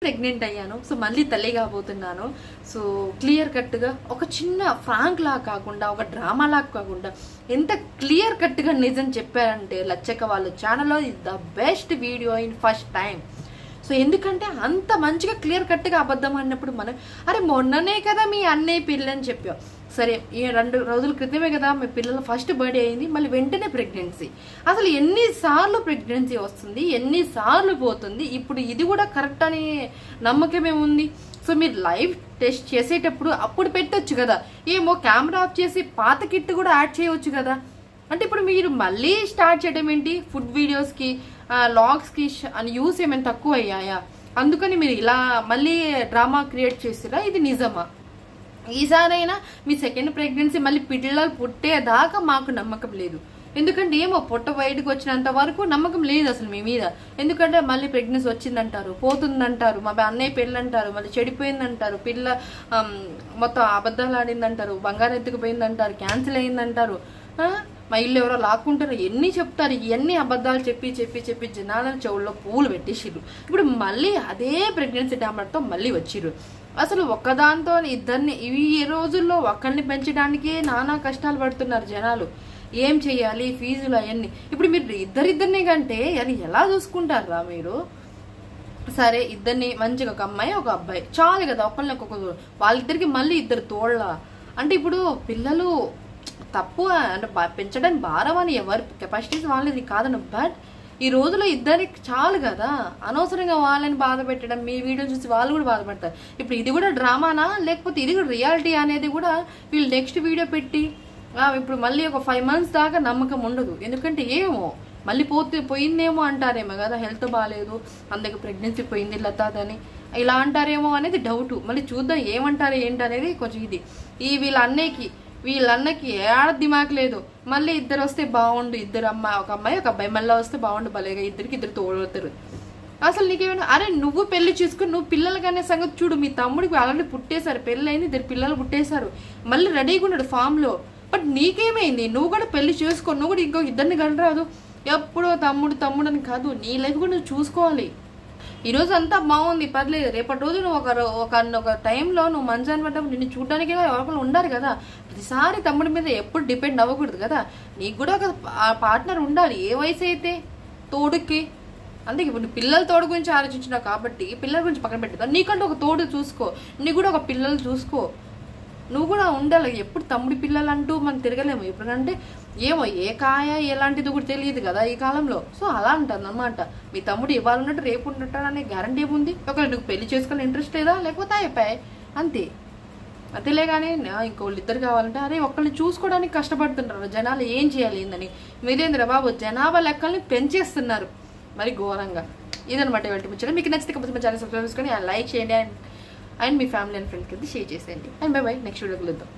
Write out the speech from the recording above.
Pregnant అయ్యాను. So మళ్ళీ తల్లి కాబోతున్నాను. సో క్లియర్ కట్గా ఒక చిన్న ఫ్రాంక్ లా కాకుండా, ఒక డ్రామా లాగా కాకుండా ఎంత క్లియర్ కట్గా నిజం చెప్పారంటే లచ్చక్క వాళ్ళ ఛానల్లో the best video in first time. So ఎందుకంటే అంత మంచిగా క్లియర్ కట్గా అబద్ధం అన్నప్పుడు మనం అరే మొన్ననే కదా మీ అన్నయ్య పిల్ల అని చెప్పాం. సరే ఈ 2 రోజుల క్రితమే కదా మీ పిల్లల ఫస్ట్ బర్త్డే అయింది, మళ్ళీ వెంటనే ప్రెగ్నెన్సీ. అసలు ఎన్నిసార్లు ప్రెగ్నెన్సీ వస్తుంది, ఎన్నిసార్లు పోతుంది, ఇప్పుడు ఇది కూడా కరెక్ట్ అని నమ్మకం ఏముంది? సో మీరు లైవ్ టెస్ట్ చేసేటప్పుడు అప్పుడు పెట్టొచ్చు కదా, ఏమో కెమెరా ఆఫ్ చేసి పాత కిట్ కూడా యాడ్ చేయవచ్చు కదా. అంటే ఇప్పుడు మీరు మళ్ళీ స్టార్ట్ చేయడం ఏంటి? ఫుడ్ వీడియోస్కి లాగ్స్కి అని యూస్ ఏమైనా తక్కువ అయ్యాయా? అందుకని మీరు ఇలా మళ్ళీ డ్రామా క్రియేట్ చేసిరా? ఇది నిజమా? ఈసారైనా మీ సెకండ్ ప్రెగ్నెన్సీ మళ్ళీ పిల్లలు పుట్టేదాకా మాకు నమ్మకం లేదు. ఎందుకంటే ఏమో పొట్ట బయటకు వచ్చినంత వరకు నమ్మకం లేదు అసలు మీ మీద. ఎందుకంటే మళ్ళీ ప్రెగ్నెన్సీ వచ్చిందంటారు, పోతుందంటారు, మా అన్నయ్య పెళ్ళి అంటారు, మళ్ళీ చెడిపోయిందంటారు, పిల్ల మొత్తం అబద్ధాలు ఆడిందంటారు, బంగారం ఎత్తుకుపోయిందంటారు, క్యాన్సిల్ అయిందంటారు, మా ఇల్లు ఎవరో లాక్కుంటారు, ఎన్ని చెప్తారు. ఇవన్నీ అబద్ధాలు చెప్పి చెప్పి చెప్పి జనాలను చెవుల్లో పూలు పెట్టేసిర్రు. ఇప్పుడు మళ్ళీ అదే ప్రెగ్నెన్సీ డామర్తో మళ్ళీ వచ్చిర్రు. అసలు ఒక్కదాంతో ఇద్దరిని ఈ రోజుల్లో ఒక్కరిని పెంచడానికే నానా కష్టాలు పడుతున్నారు జనాలు. ఏం చెయ్యాలి, ఫీజులు అవన్నీ. ఇప్పుడు మీరు ఇద్దరిద్దరిని కంటే అది ఎలా చూసుకుంటారా మీరు? సరే ఇద్దరిని మంచిగా ఒక అమ్మాయి ఒక అబ్బాయి చాలు కదా, ఒకళ్ళకి ఒక్కొక్క. వాళ్ళిద్దరికి మళ్ళీ 2 తోళ్ళ అంటే ఇప్పుడు పిల్లలు తప్పు అంటే పెంచడానికి భారం అని ఎవరి కెపాసిటీస్ వాళ్ళది కాదను. బట్ ఈ రోజులో ఇద్దరికి చాలు కదా, అనవసరంగా వాళ్ళని బాధ పెట్టడం. మీ వీడియో చూసి వాళ్ళు కూడా బాధపడతారు. ఇప్పుడు ఇది కూడా డ్రామానా, లేకపోతే ఇది కూడా రియాలిటీ అనేది కూడా వీళ్ళు నెక్స్ట్ వీడియో పెట్టి ఇప్పుడు మళ్ళీ ఒక 5 months దాకా నమ్మకం ఉండదు. ఎందుకంటే ఏమో మళ్ళీ పోయిందేమో అంటారేమో కదా, హెల్త్ బాగాలేదు అందుకే ప్రెగ్నెన్సీ పోయింది లతాదని ఇలా అంటారేమో అనేది డౌట్. మళ్ళీ చూద్దాం ఏమంటారు ఏంటనేది కొంచెం ఇది. వీళ్ళ అన్నకి ఏడ దిమాక్ లేదు. మళ్ళీ 2 వస్తే బాగుండు, ఒక అమ్మాయి ఒక అబ్బాయి మళ్ళీ వస్తే బాగుండు, భలేగా 2 తోడవుతారు. అసలు నీకేమైనా అరే నువ్వు పెళ్లి చేసుకుని నువ్వు పిల్లలకనే సంగతి చూడు. మీ తమ్ముడికి ఆల్రెడీ పుట్టేశారు, పెళ్ళి అయింది, 2 పిల్లలు పుట్టేశారు, మళ్ళీ రెడీగా ఉన్నాడు ఫామ్ లో. బట్ నీకేమైంది? నువ్వు కూడా పెళ్లి చేసుకో, నువ్వు కూడా ఇంకో 2 కనరాదు. ఎప్పుడో తమ్ముడు అని కాదు, నీ లైఫ్ కూడా నువ్వు చూసుకోవాలి. ఈరోజు అంతా బాగుంది పర్లేదు, రేపటి రోజు నువ్వు ఒక టైంలో నువ్వు మంచాన్ని పడ్డప్పుడు నిన్ను చూడడానికి ఎవరు ఉండాలి కదా. ప్రతిసారి తమ్ముడి మీద ఎప్పుడు డిపెండ్ అవ్వకూడదు కదా. నీకు కూడా ఒక పార్ట్నర్ ఉండాలి, ఏ వయసు అయితే తోడుకి. అందుకే ఇప్పుడు పిల్లల తోడు గురించి ఆలోచించినావు కాబట్టి పిల్లల గురించి పక్కన పెట్టుదా. నీకంటే ఒక తోడు చూసుకో, నీకు కూడా ఒక పిల్లలు చూసుకో, నువ్వు కూడా ఉండాలి. ఎప్పుడు తమ్ముడి పిల్లలు అంటూ మనం తిరగలేము. ఎప్పుడంటే ఏమో ఏ కాయ ఎలాంటిది కూడా తెలియదు కదా ఈ కాలంలో. సో అలా అంటారు అన్నమాట. మీ తమ్ముడు ఇవాళ ఉన్నట్టు రేపు ఉన్నట్టు అనే గ్యారంటీ ఏముంది? ఒకవేళ నువ్వు పెళ్లి చేసుకుని ఇంట్రెస్ట్ లేదా, లేకపోతే అయిపోయాయి అంతే. అంతేలే కానీ ఇంకోళ్ళు 2 కావాలంటే అరే ఒక్కరిని చూసుకోవడానికి కష్టపడుతుంటారు జనాలు. ఏం చేయాలి ఏందని మీరేంద్ర బాబు జనాభా లెక్కల్ని పెంచేస్తున్నారు మరి ఘోరంగా. ఇదనమాట ఇవాళ ముచ్చట. మీకు నచ్చితే కంపల్సరీ ఛానల్ సబ్స్క్రైబ్ చేసుకొని లైక్ చేయండి అండ్ మీ ఫ్యామిలీ అండ్ ఫ్రెండ్స్కి షేర్ చేసేయండి. అండ్ బై నెక్స్ట్ వీడియోకి వెళ్దాం.